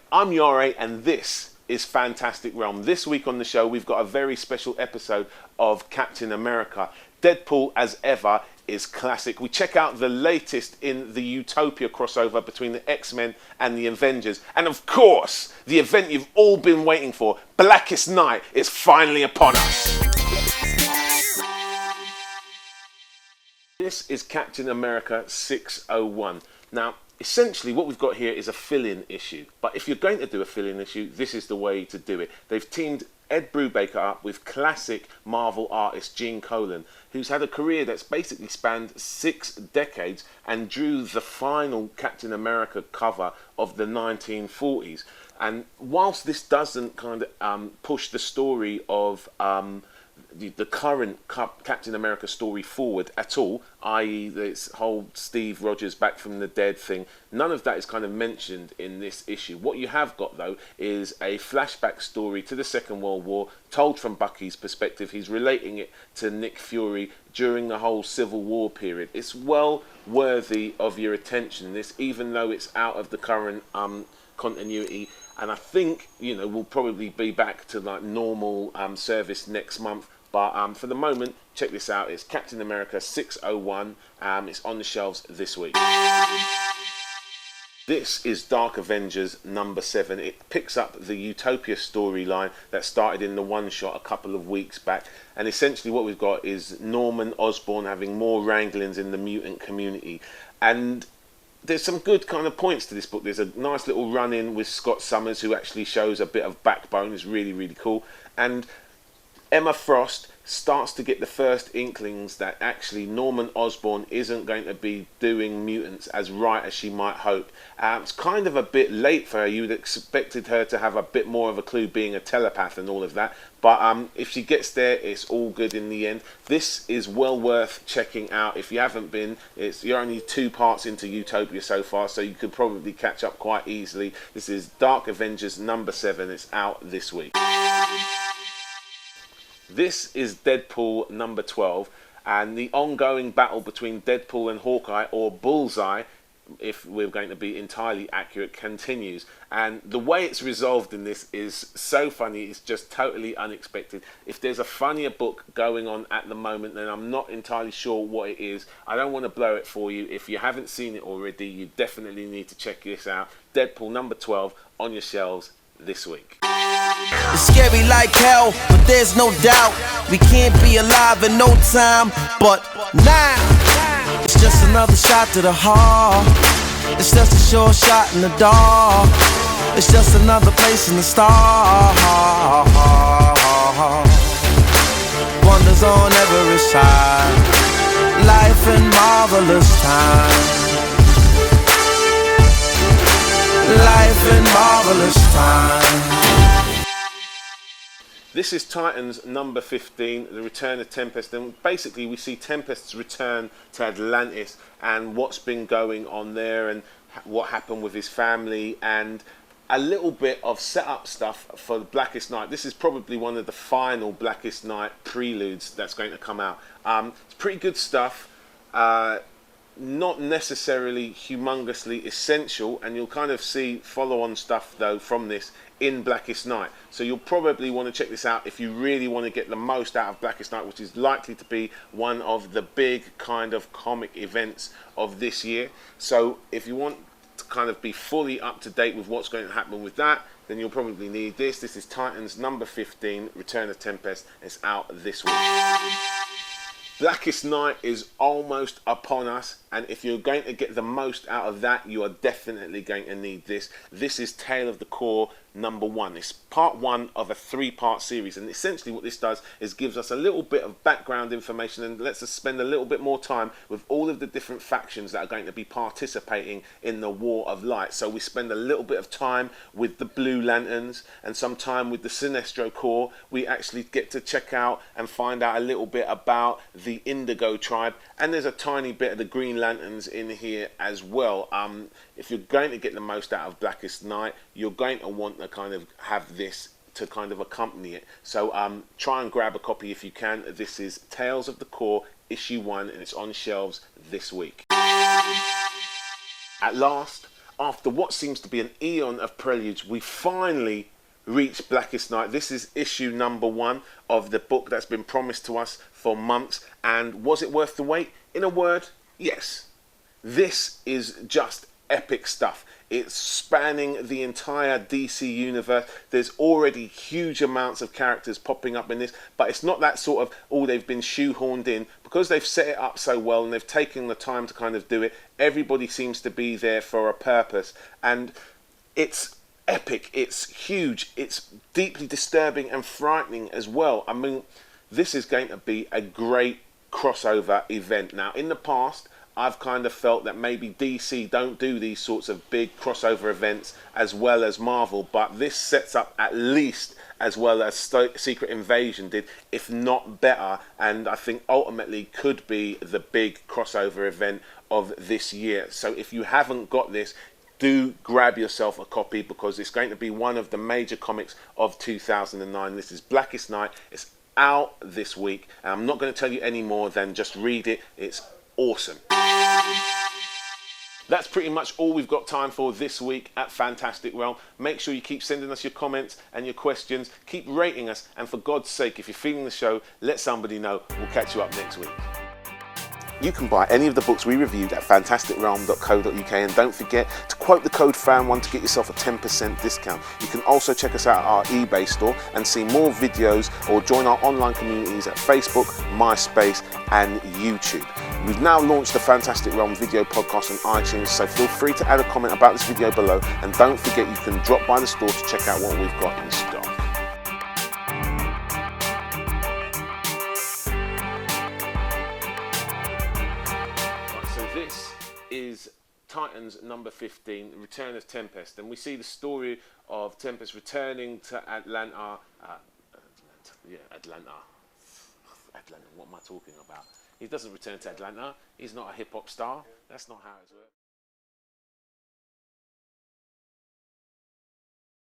I'm Iyare and this is Fantastic Realm. This week on the show we've got a very special episode of Captain America. Deadpool, as ever, is classic. We check out the latest in the Utopia crossover between the X-Men and the Avengers. And of course, the event you've all been waiting for, Blackest Night, is finally upon us. This is Captain America 601. Now, essentially what we've got here is a fill-in issue. But if you're going to do a fill-in issue, this is the way to do it. They've teamed Ed Brubaker up with classic Marvel artist Gene Colan, who's had a career that's basically spanned 6 decades and drew the final Captain America cover of the 1940s. And whilst this doesn't kind of push the story of the current Captain America story forward at all, i.e. this whole Steve Rogers back from the dead thing, none of that is kind of mentioned in this issue. What you have got though is a flashback story to the Second World War told from Bucky's perspective. He's relating it to Nick Fury during the whole Civil War period. It's well worthy of your attention, this, even though it's out of the current continuity. And I think, we'll probably be back to like normal service next month. But for the moment, check this out. It's Captain America 601. It's on the shelves this week. This is Dark Avengers number 7. It picks up the Utopia storyline that started in the one-shot a couple of weeks back. And essentially what we've got is Norman Osborn having more wranglings in the mutant community. And there's some good kind of points to this book. There's a nice little run-in with Scott Summers, who actually shows a bit of backbone. It's really, really cool. And Emma Frost starts to get the first inklings that actually Norman Osborn isn't going to be doing mutants as right as she might hope. It's kind of a bit late for her. You'd expected her to have a bit more of a clue, being a telepath and all of that. But if she gets there, it's all good in the end. This is well worth checking out. If you haven't been, you're only 2 parts into Utopia so far, so you could probably catch up quite easily. This is Dark Avengers number 7. It's out this week. This is Deadpool number 12, and the ongoing battle between Deadpool and Hawkeye, or Bullseye, if we're going to be entirely accurate, continues. And the way it's resolved in this is so funny, it's just totally unexpected. If there's a funnier book going on at the moment, then I'm not entirely sure what it is. I don't want to blow it for you. If you haven't seen it already, you definitely need to check this out. Deadpool number 12 on your shelves this week. It's scary like hell, but there's no doubt we can't be alive in no time. But now it's just another shot to the heart. It's just a short shot in the dark. It's just another place in the stars. Wonders on every side. Life in marvelous time. Life in marvelous time. This is Titans number 15, The Return of Tempest, and basically we see Tempest's return to Atlantis and what's been going on there and what happened with his family, and a little bit of setup stuff for Blackest Night. This is probably one of the final Blackest Night preludes that's going to come out. It's pretty good stuff. Not necessarily humongously essential, and you'll kind of see follow-on stuff though from this in Blackest Night. So you'll probably want to check this out if you really want to get the most out of Blackest Night, which is likely to be one of the big kind of comic events of this year. So if you want to kind of be fully up to date with what's going to happen with that, then you'll probably need this. This is Titans number 15, Return of Tempest. It's out this week. Blackest Night is almost upon us, and if you're going to get the most out of that, you are definitely going to need this. This is Tale of the Corps number 1. It's part 1 of a 3-part series, and essentially what this does is gives us a little bit of background information and lets us spend a little bit more time with all of the different factions that are going to be participating in the War of Light. So we spend a little bit of time with the Blue Lanterns and some time with the Sinestro Corps. We actually get to check out and find out a little bit about the Indigo tribe, and there's a tiny bit of the Green Lanterns in here as well. If you're going to get the most out of Blackest Night, you're going to want to kind of have this to kind of accompany it. So try and grab a copy if you can. This is Tales of the Corps issue 1, and it's on shelves this week. At last, after what seems to be an eon of preludes, we finally reached Blackest Night. This is issue number 1 of the book that's been promised to us for months. And was it worth the wait? In a word, yes. This is just epic stuff. It's spanning the entire DC universe. There's already huge amounts of characters popping up in this, but it's not that sort of, oh, they've been shoehorned in. Because they've set it up so well and they've taken the time to kind of do it, everybody seems to be there for a purpose. And it's epic, it's huge, it's deeply disturbing and frightening as well. I mean, this is going to be a great crossover event. Now, in the past, I've kind of felt that maybe DC don't do these sorts of big crossover events as well as Marvel, but this sets up at least as well as Secret Invasion did, if not better, and I think ultimately could be the big crossover event of this year. So if you haven't got this, do grab yourself a copy, because it's going to be one of the major comics of 2009. This is Blackest Night. It's out this week, and I'm not going to tell you any more than just read it. It's awesome. That's pretty much all we've got time for this week at Fantastic Realm. Make sure you keep sending us your comments and your questions. Keep rating us, and for God's sake, if you're feeling the show, let somebody know. We'll catch you up next week. You can buy any of the books we reviewed at fantasticrealm.co.uk, and don't forget to quote the code FAN1 to get yourself a 10% discount. You can also check us out at our eBay store and see more videos, or join our online communities at Facebook, MySpace and YouTube. We've now launched the Fantastic Realm video podcast on iTunes, so feel free to add a comment about this video below, and don't forget you can drop by the store to check out what we've got in stock. This is Titans number 15, The Return of Tempest, and we see the story of Tempest returning to Atlanta. Atlanta. What am I talking about? He doesn't return to Atlanta. He's not a hip-hop star. That's not how it works.